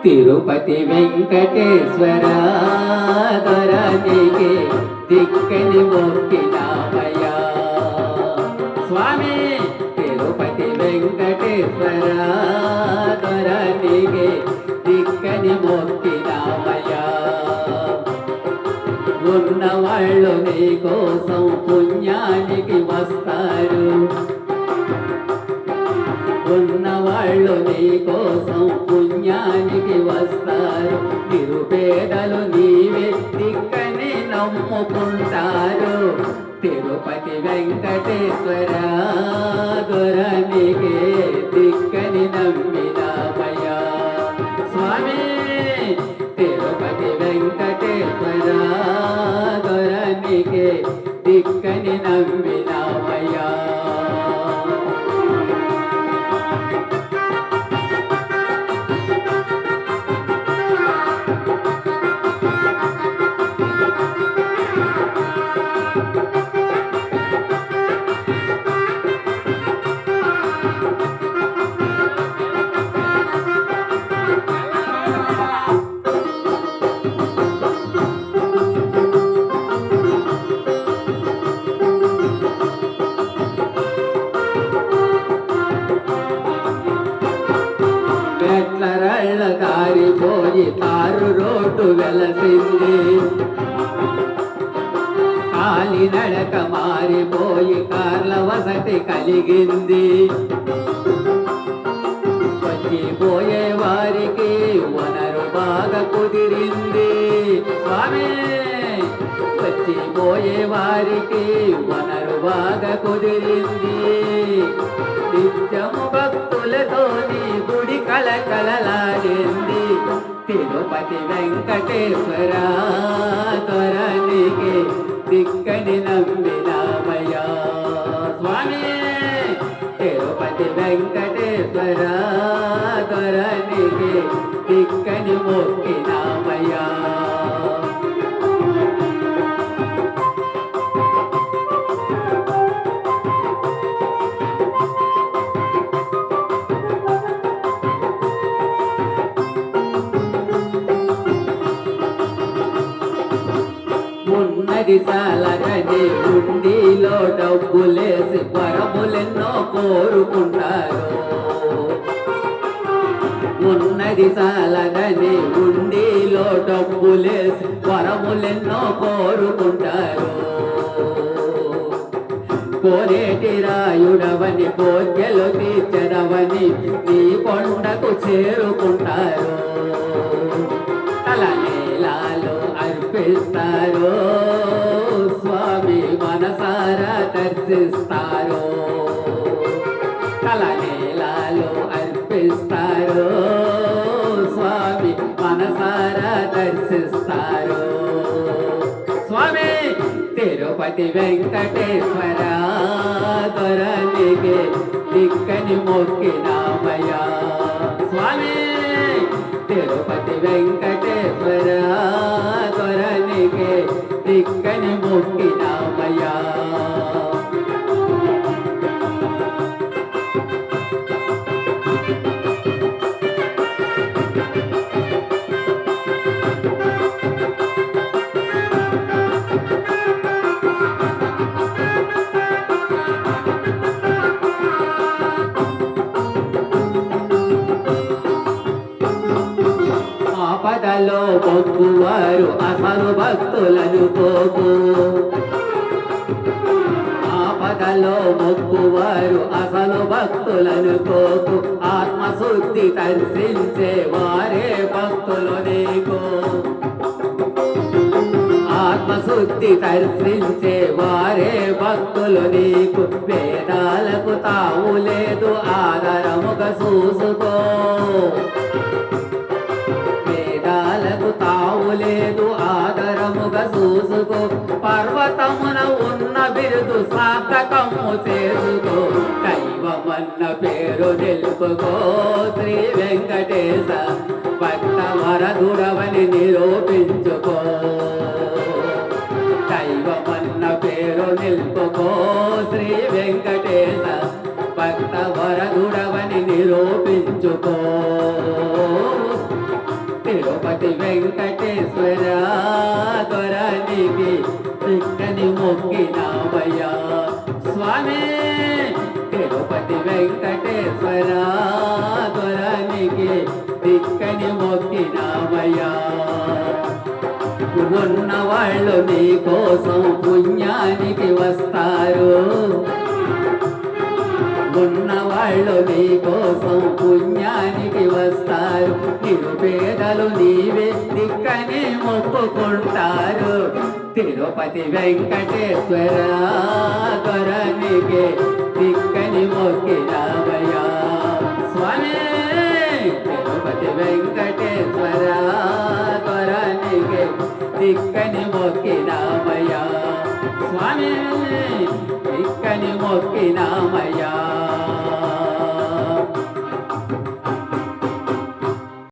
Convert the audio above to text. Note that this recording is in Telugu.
తిరుపతి వెంకటేశ్వర దొరనికి దిక్కని మొక్కినామయ్యా స్వామి. తిరుపతి వెంకటేశ్వర దొరనికి దిక్కని మొక్కినామయ్యా. ఉన్నవాళ్ళు నీ కోసం పుణ్యానికి వస్తారు, ఉన్నవాళ్ళు నీ కోసం పుణ్యానికి వస్తారు. నిరుపేదలు నీవే దిక్కని నమ్ముకుంటారు. తిరుపతి వెంకటేశ్వర దొరనికి దిక్కని నమ్మినామయ్యా స్వామి. తిరుపతి వెంకటేశ్వర దొరనికి దిక్కని నమ్మినామయ్యా. మెట్లరళ్ళ దారిపోయి తారు రోడ్డు వెలసింది, కాలినడక మారిపోయి కార్ల వసతి కలిగింది. వచ్చిపోయే వారికి వనరు బాగా కుదిరింది స్వామి. వచ్చిపోయే వారికి వనరు బాగా కుదిరింది. నిత్యము భక్తులతో నీ గుడి కలకలలాడింది. తిరుపతి వెంకటేశ్వర దొరనికి దిక్కని నమ్మినామయ్యా స్వామి. తిరుపతి వెంకటేశ్వర దొరనికి దిక్కని మొక్కినామయ్యా. ఉన్నది చాలగని ఉండిలో డబ్బులేసి వరములెన్నో కోరుకుంటారు. ఉన్నది చాలగని ఉండిలో డబ్బులేసి వరములెన్నో కోరుకుంటారు. కోరేటి రాయుడవని కోర్కెలు తీర్చదవని నీ కొండకు చేరుకుంటారు. తలనీలాలు అర్పిస్తారు స్వామి, మనసారా దర్శిస్తారు. తలనీలాలు అర్పిస్తారు స్వామి, మనసారా దర్శిస్తారు స్వామి. తిరుపతి వెంకటేశ్వర దొరనికి దిక్కని మొక్కినామయ్యా స్వామి. తిరుపతి వెంకటేశ్వర దొరనికి దిక్కని మొక్కినామయ్యా. ఆపదలో మొక్కువారు అసలు భక్తులను పోకు, ఆపదలో మొక్కువారు అసలు భక్తులను పోకు. ఆత్మశుద్ధి దర్శించే వారే భక్తులు నీకు, ఆత్మశుద్ధి దర్శించే వారే భక్తులు నీకు. వేదాలకు తావు లేదు ఆదరముగా చూసుకో, వేదాలకు తావు లేదు ఆదరముగా చూసుకో. పర్వతమున ఉన్న బిరుదు సార్థకము చేసుకో, దైవమన్న పేరు నిలుపుకో. శ్రీ వెంకటేశ భక్త వరదుడవని నిరూపించుకో, దైవమన్న పేరు నిలుపుకో. శ్రీ వెంకటేశ భక్త వరదుడవని నిరూపించుకో. ఉన్నవాళ్ళు నీ కోసం పుణ్యానికి వస్తారు. ఉన్నవాళ్ళు నీ కోసం పుణ్యానికి వస్తారు. నిరుపేదలు నీవే దిక్కని మొక్కుకుంటారు. తిరుపతి వెంకటేశ్వర దొరనికే దిక్కని మొక్కినామయ్యా స్వామి. తిరుపతి వెంకటేశ్వర దొరనికే దిక్కని మొక్కినామయ్యా స్వామి. దిక్కని మొక్కినామయ్యా.